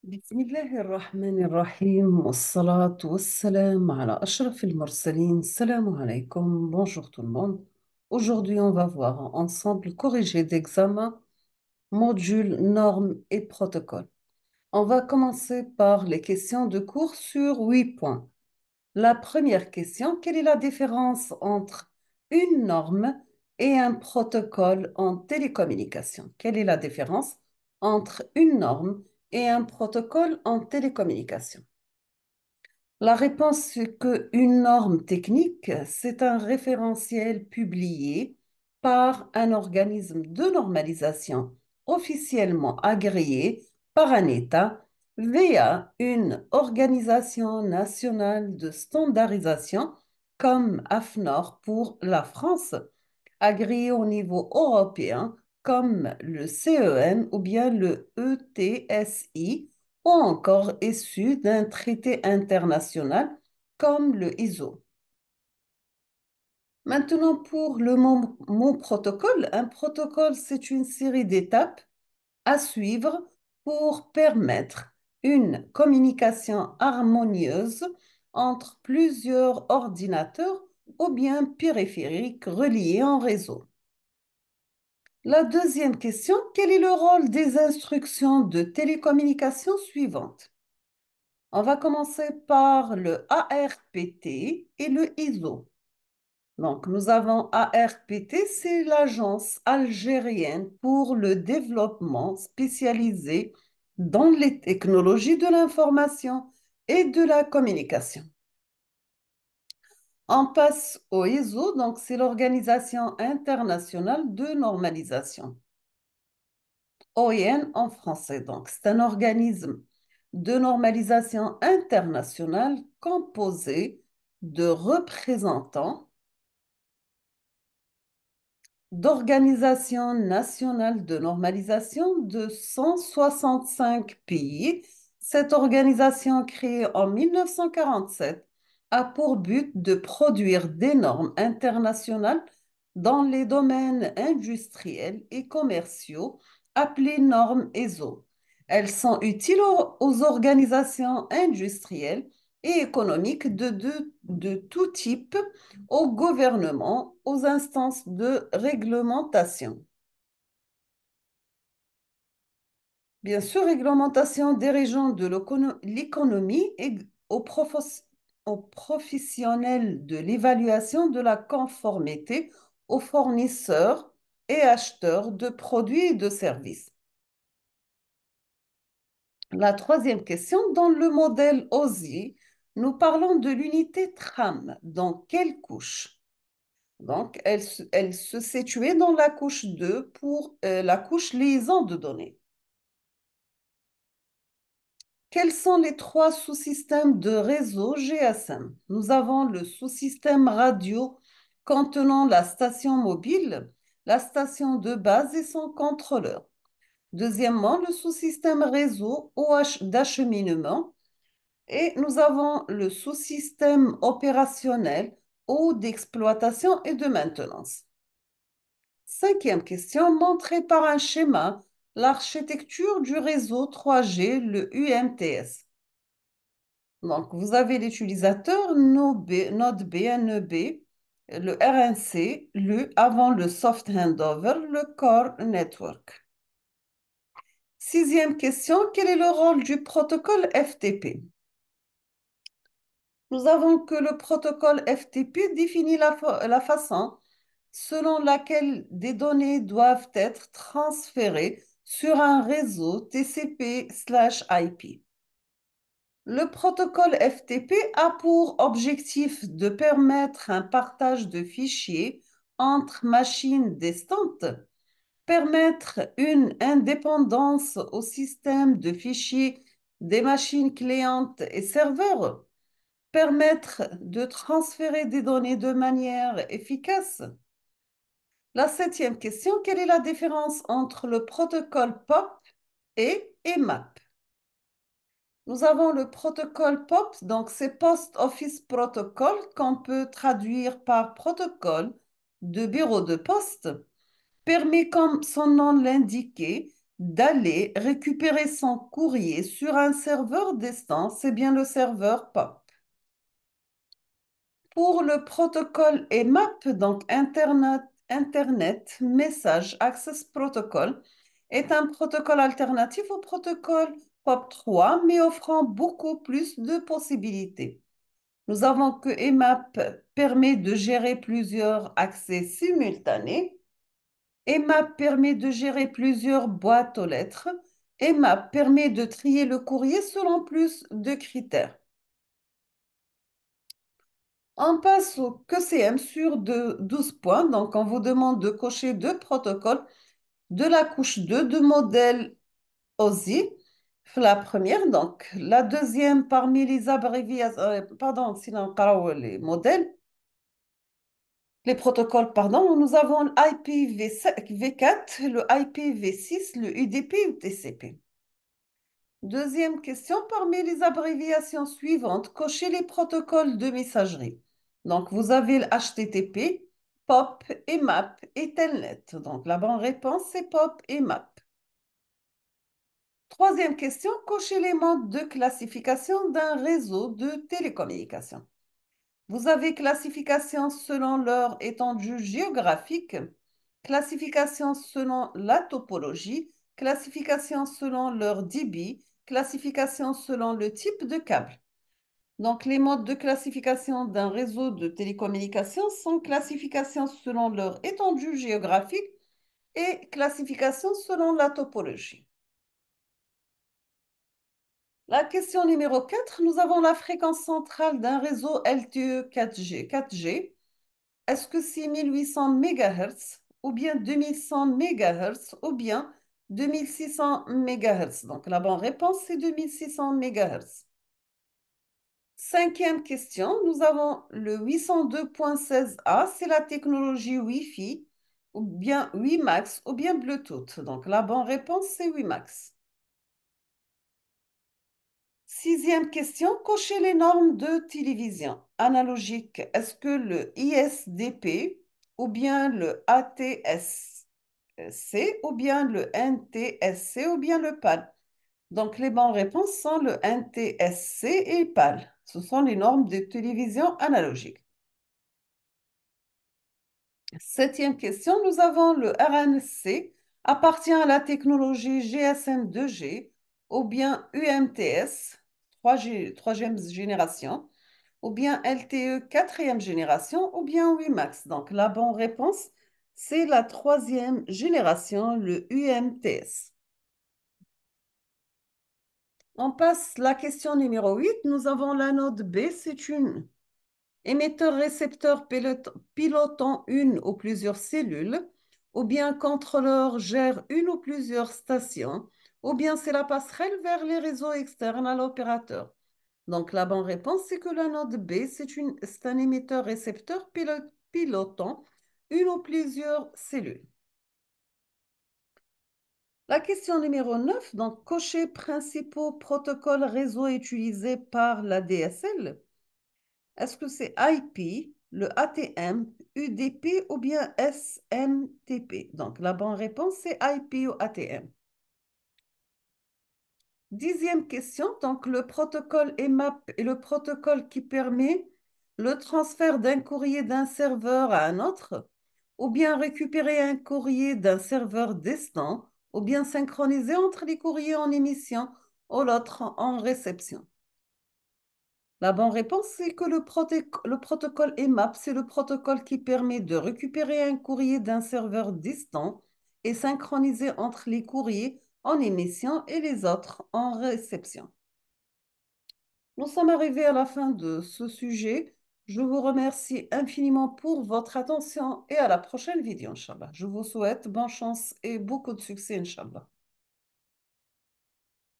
بسم الله الرحمن الرحيم والصلاة والسلام على أشرف المرسلين. السلام عليكم. Bonjour tout le monde. Aujourd'hui, on va voir ensemble corrigé d'examen, module, normes et protocole. On va commencer par les questions de cours sur 8 points. La première question, quelle est la différence entre une norme et un protocole en télécommunication? Quelle est la différence entre une norme et un protocole en télécommunication? La réponse est qu'une norme technique, c'est un référentiel publié par un organisme de normalisation officiellement agréé par un État via une organisation nationale de standardisation comme AFNOR pour la France, agréée au niveau européen comme le CEN ou bien le ETSI ou encore issu d'un traité international comme le ISO. Maintenant, pour le mot protocole, un protocole, c'est une série d'étapes à suivre pour permettre une communication harmonieuse entre plusieurs ordinateurs ou bien périphériques reliés en réseau. La deuxième question, quel est le rôle des instructions de télécommunication suivantes? On va commencer par le ARPT et le ISO. Donc, nous avons ARPT, c'est l'Agence algérienne pour le développement spécialisé dans les technologies de l'information et de la communication. On passe au ISO, donc c'est l'Organisation internationale de normalisation. OIN en français, donc c'est un organisme de normalisation internationale composé de représentants d'organisations nationales de normalisation de 165 pays. Cette organisation, créée en 1947, a pour but de produire des normes internationales dans les domaines industriels et commerciaux, appelées normes ESO. Elles sont utiles aux organisations industrielles et économiques de tout type, au gouvernement, aux instances de réglementation. Bien sûr, réglementation des régions de l'économie et aux professionnels de l'évaluation de la conformité aux fournisseurs et acheteurs de produits et de services. La troisième question, dans le modèle OSI, nous parlons de l'unité TRAM. Dans quelle couche? Donc, elle se situait dans la couche 2 pour la couche liaison de données. Quels sont les trois sous-systèmes de réseau GSM? Nous avons le sous-système radio contenant la station mobile, la station de base et son contrôleur. Deuxièmement, le sous-système réseau OH d'acheminement. Et nous avons le sous-système opérationnel ou d'exploitation et de maintenance. Cinquième question, montrée par un schéma l'architecture du réseau 3G, le UMTS. Donc, vous avez l'utilisateur, node BNEB, le RNC, avant le soft handover, le core network. Sixième question, quel est le rôle du protocole FTP? Nous avons que le protocole FTP définit la façon selon laquelle des données doivent être transférées sur un réseau TCP/IP. Le protocole FTP a pour objectif de permettre un partage de fichiers entre machines distantes, permettre une indépendance au système de fichiers des machines clientes et serveurs, permettre de transférer des données de manière efficace. La septième question, quelle est la différence entre le protocole POP et EMAP? Nous avons le protocole POP, donc c'est Post Office Protocol, qu'on peut traduire par protocole de bureau de poste, permet, comme son nom l'indiquait, d'aller récupérer son courrier sur un serveur distant, c'est bien le serveur POP. Pour le protocole EMAP, donc Internet Message Access Protocol, est un protocole alternatif au protocole POP3, mais offrant beaucoup plus de possibilités. Nous avons que EMAP permet de gérer plusieurs accès simultanés. EMAP permet de gérer plusieurs boîtes aux lettres. EMAP permet de trier le courrier selon plus de critères. On passe au QCM sur 12 points. Donc, on vous demande de cocher deux protocoles de la couche 2 de modèle OSI. La première, donc, la deuxième parmi les abréviations, pardon, sinon, les modèles, les protocoles, pardon, nous avons l'IPv4, le IPv6, le UDP et le TCP. Deuxième question, parmi les abréviations suivantes, cochez les protocoles de messagerie. Donc, vous avez le HTTP, POP, EMAP et Telnet. Donc, la bonne réponse, c'est POP, EMAP. Troisième question, cochez les modes de classification d'un réseau de télécommunications. Vous avez classification selon leur étendue géographique, classification selon la topologie, classification selon leur débit, classification selon le type de câble. Donc, les modes de classification d'un réseau de télécommunications sont classification selon leur étendue géographique et classification selon la topologie. La question numéro 4, nous avons la fréquence centrale d'un réseau LTE 4G. Est-ce que c'est 1800 MHz ou bien 2100 MHz ou bien 2600 MHz? Donc la bonne réponse, c'est 2600 MHz. Cinquième question, nous avons le 802.16a, c'est la technologie Wi-Fi, ou bien WiMAX, ou bien Bluetooth. Donc la bonne réponse, c'est WiMAX. Sixième question, cochez les normes de télévision analogique. Est-ce que le ISDP ou bien le ATSC ou bien le NTSC ou bien le PAL? Donc les bonnes réponses sont le NTSC et PAL. Ce sont les normes de télévision analogique. Septième question, nous avons le RNC appartient à la technologie GSM 2G ou bien UMTS, troisième génération, ou bien LTE quatrième génération, ou bien WiMAX. Donc la bonne réponse, c'est la troisième génération, le UMTS. On passe la question numéro 8. Nous avons l'anode B, c'est une émetteur-récepteur pilotant une ou plusieurs cellules, ou bien contrôleur gère une ou plusieurs stations, ou bien c'est la passerelle vers les réseaux externes à l'opérateur. Donc la bonne réponse, c'est que la node B, c'est un émetteur-récepteur pilotant une ou plusieurs cellules. La question numéro 9, donc cocher principaux protocoles réseau utilisés par la DSL. Est-ce que c'est IP, le ATM, UDP ou bien SMTP? Donc, la bonne réponse, c'est IP ou ATM. Dixième question, donc le protocole EMAP est le protocole qui permet le transfert d'un courrier d'un serveur à un autre, ou bien récupérer un courrier d'un serveur distant, ou bien synchroniser entre les courriers en émission ou l'autre en réception. La bonne réponse, c'est que le protocole EMAP, c'est le protocole qui permet de récupérer un courrier d'un serveur distant et synchroniser entre les courriers en émission et les autres en réception. Nous sommes arrivés à la fin de ce sujet. Je vous remercie infiniment pour votre attention et à la prochaine vidéo, Inch'Allah. Je vous souhaite bonne chance et beaucoup de succès, Inch'Allah.